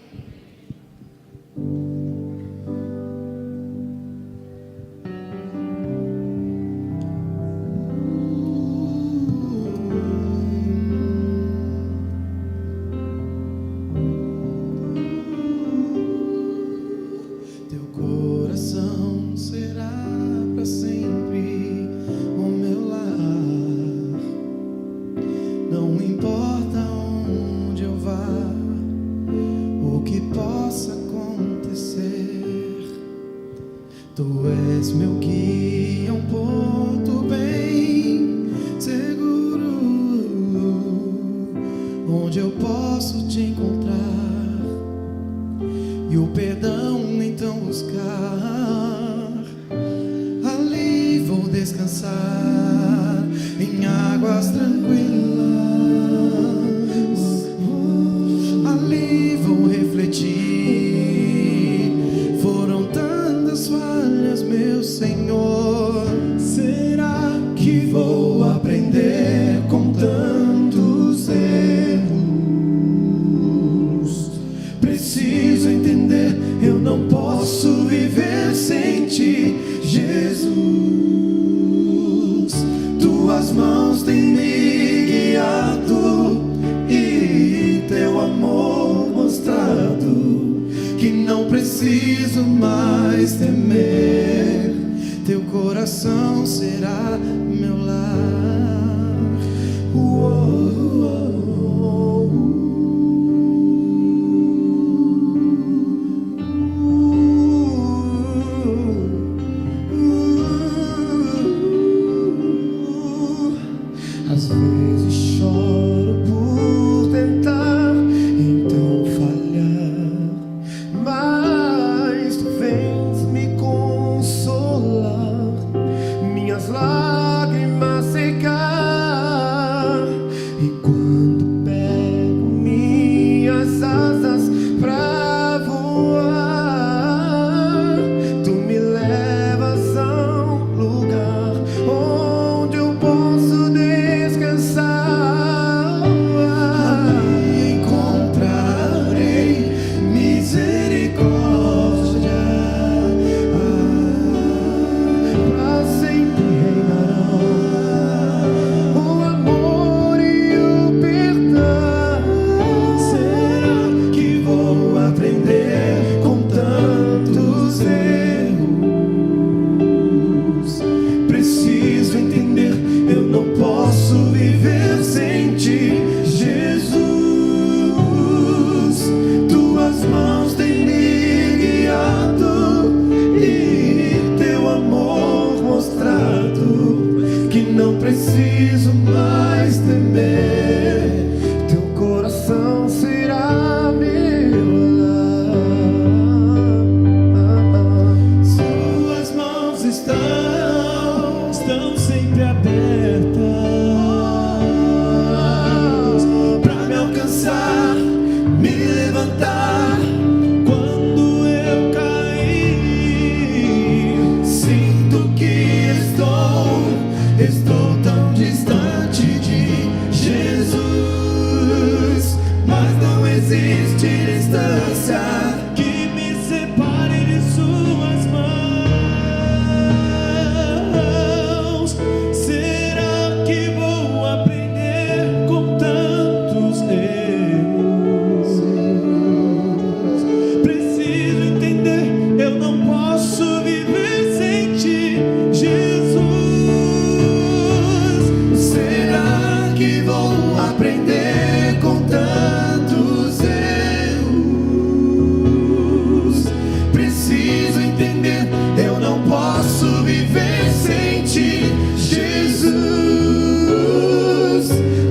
Meu guia, um ponto bem seguro. e o perdão então buscar. Ali vou descansar em águas tranquilas. Ali vou refletir. Foram tantas falhas, meu Senhor. Será que vou aprender com tantos erros? Preciso entender, eu não posso viver sem ti, Jesus. Tuas mãos têm me guiado e teu amor mostrado que não preciso mais temer. Teu coração será meu lar. Às vezes choro por tentar então falhar, mas tu vens me consolar, minhas lágrimas secar. E quando pego minhas asas pra voar, tu me levas a um lugar onde eu posso descansar. Ali encontrarei misericórdia, pra sempre reinarão o amor e o perdão. Será que vou aprender com tantos erros? Preciso entender, eu não posso viver sem ti, Jesus. Tuas mãos têm me guiado e teu amor mostrado que não preciso mais temer. Teu coração será meu lar. Suas mãos estão sempre abertas para me alcançar, me levantar quando eu cair. Sinto que estou tão distante de Jesus, mas não existe distância que me separe de suas mãos. Será que vou aprender com tantos erros? Preciso entender, eu não posso viver sem ti, Jesus. Será que vou aprender com tantos erros? Preciso entender, eu não posso viver sem ti, Jesus.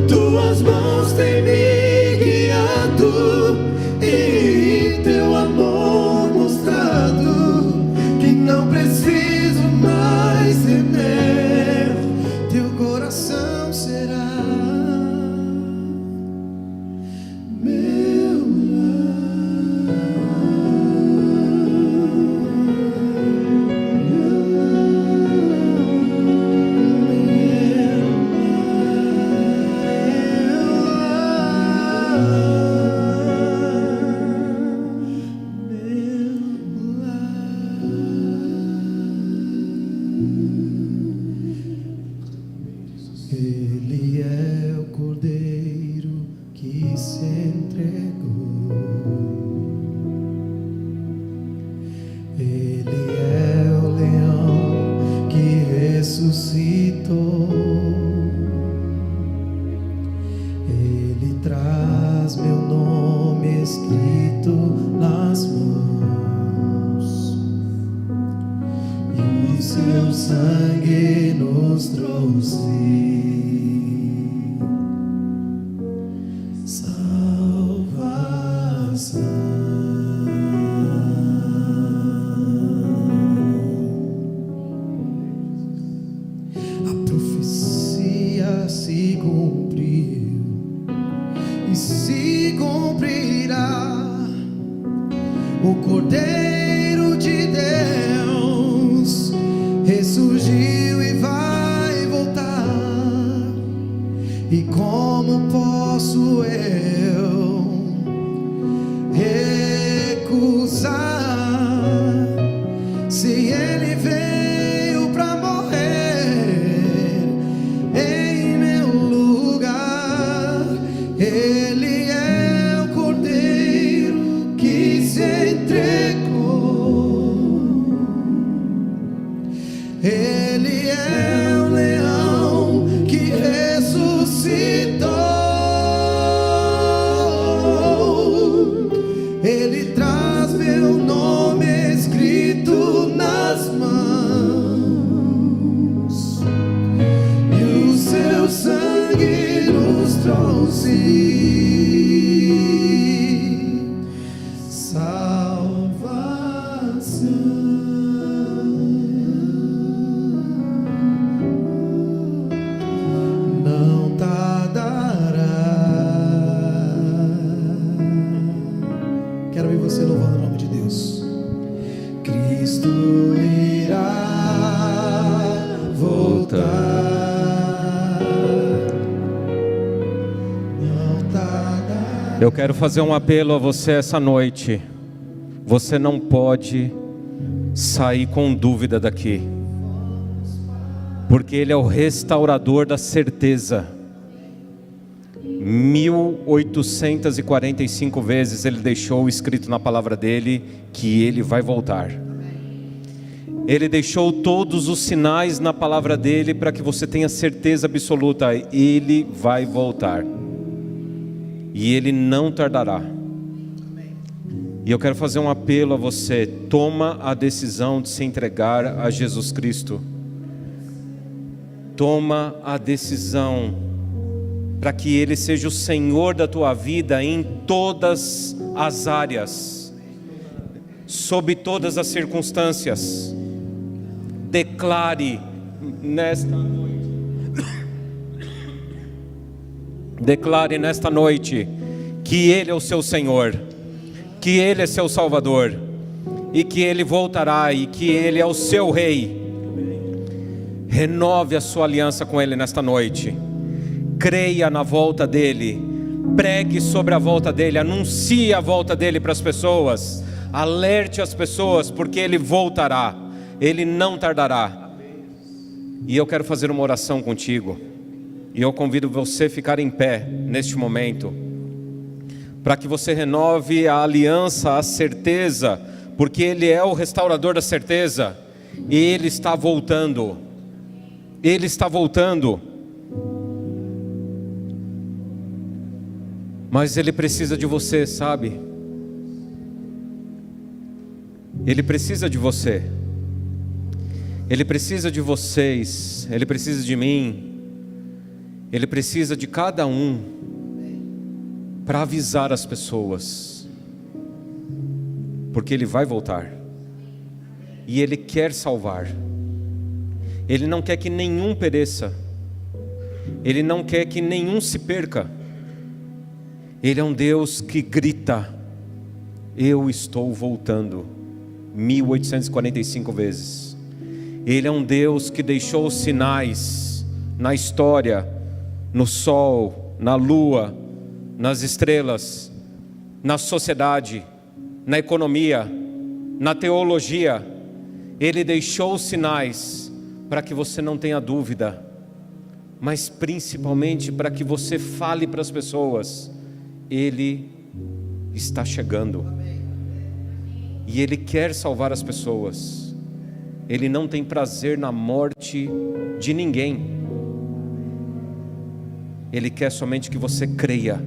Tuas mãos têm me guiado e teu amor mostrado que não preciso mais temer. Teu coração será meu Ele é o Cordeiro que se entregou. Ele é o leão que ressuscitou. Ele traz meu nome escrito nas mãos, e seu sangue nos trouxe salvação. o Cordeiro de Deus ressurgiu e vai voltar. E como posso eu recusar se ele veio pra morrer em meu lugar? Ele é o Cordeiro que se entregou. Ele é o leão que ressuscitou. Ele traz meu nome escrito nas mãos, e o seu sangue nos trouxe não tardará. Quero ver você louvando o nome de Deus. Cristo irá voltar. Não tardará. Eu quero fazer um apelo a você essa noite. Você não pode sair com dúvida daqui, porque Ele é o restaurador da certeza. 1845 vezes Ele deixou escrito na palavra dele que Ele vai voltar. Ele deixou todos os sinais na palavra dele para que você tenha certeza absoluta: Ele vai voltar, e Ele não tardará. E eu quero fazer um apelo a você: toma a decisão de se entregar a Jesus Cristo. Toma a decisão para que Ele seja o Senhor da tua vida em todas as áreas, sob todas as circunstâncias. Declare nesta noite, declare nesta noite que Ele é o seu Senhor, que Ele é seu Salvador, e que Ele voltará, e que Ele é o seu Rei. Renove a sua aliança com Ele nesta noite. Creia na volta dEle. Pregue sobre a volta dEle. Anuncie a volta dEle para as pessoas. Alerte as pessoas, porque Ele voltará. Ele não tardará. E eu quero fazer uma oração contigo. E eu convido você a ficar em pé neste momento, para que você renove a aliança, a certeza, porque Ele é o restaurador da certeza. E Ele está voltando. Ele está voltando. Mas Ele precisa de você, sabe? Ele precisa de você. Ele precisa de vocês. Ele precisa de mim. Ele precisa de cada um para avisar as pessoas, porque Ele vai voltar, e Ele quer salvar. Ele não quer que nenhum pereça, Ele não quer que nenhum se perca. Ele é um Deus que grita: eu estou voltando, 1845 vezes. Ele é um Deus que deixou sinais na história, no sol, na lua, nas estrelas, na sociedade, na economia, na teologia. Ele deixou sinais para que você não tenha dúvida, mas principalmente para que você fale para as pessoas: Ele está chegando, e Ele quer salvar as pessoas. Ele não tem prazer na morte de ninguém. Ele quer somente que você creia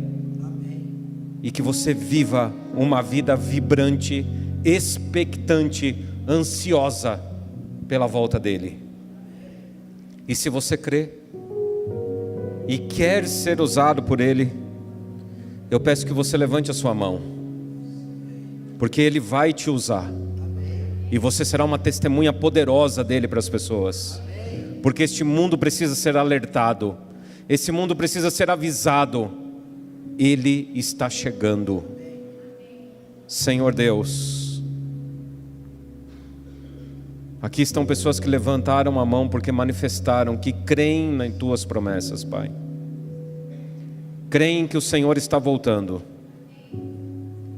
e que você viva uma vida vibrante, expectante, ansiosa pela volta dEle. E se você crê e quer ser usado por Ele, eu peço que você levante a sua mão, porque Ele vai te usar, e você será uma testemunha poderosa dEle para as pessoas, porque este mundo precisa ser alertado, esse mundo precisa ser avisado. Ele está chegando. Senhor Deus, Aqui estão pessoas que levantaram a mão porque manifestaram que creem nas tuas promessas, Pai. Creem que o Senhor está voltando.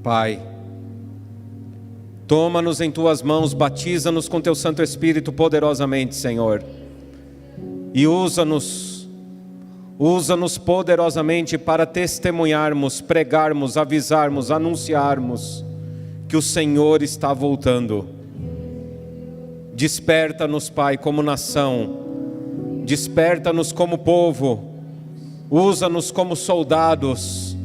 Pai, toma-nos em tuas mãos, batiza-nos com teu Santo Espírito poderosamente, Senhor. E usa-nos poderosamente para testemunharmos, pregarmos, avisarmos, anunciarmos que o Senhor está voltando. Desperta-nos, Pai, como nação, desperta-nos como povo, usa-nos como soldados,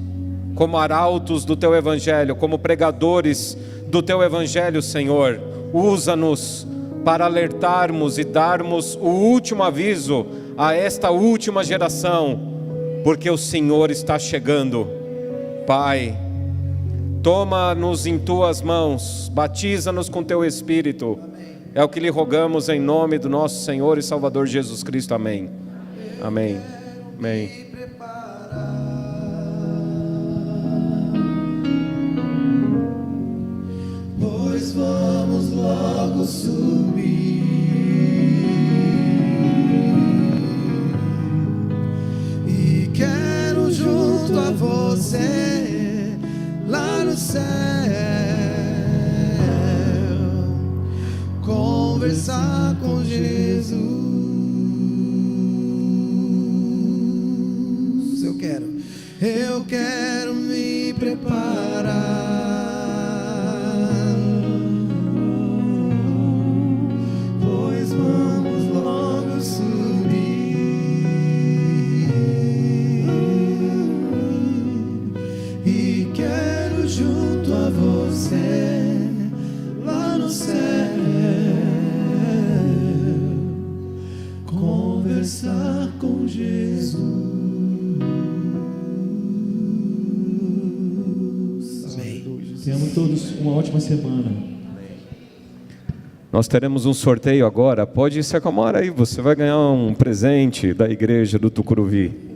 como arautos do Teu Evangelho, como pregadores do Teu Evangelho, Senhor. Usa-nos para alertarmos e darmos o último aviso a esta última geração, porque o Senhor está chegando. Pai, toma-nos em Tuas mãos, batiza-nos com Teu Espírito. É o que lhe rogamos em nome do nosso Senhor e Salvador Jesus Cristo. Amém. Amém. Amém. Pois vamos logo subir e quero junto a você lá no céu conversar com Jesus. Eu quero me preparar. Lá no céu, conversar com Jesus. Amém. Tenham todos uma ótima semana. Nós teremos um sorteio agora. Pode se acalmar aí, você vai ganhar um presente da igreja do Tucuruvi.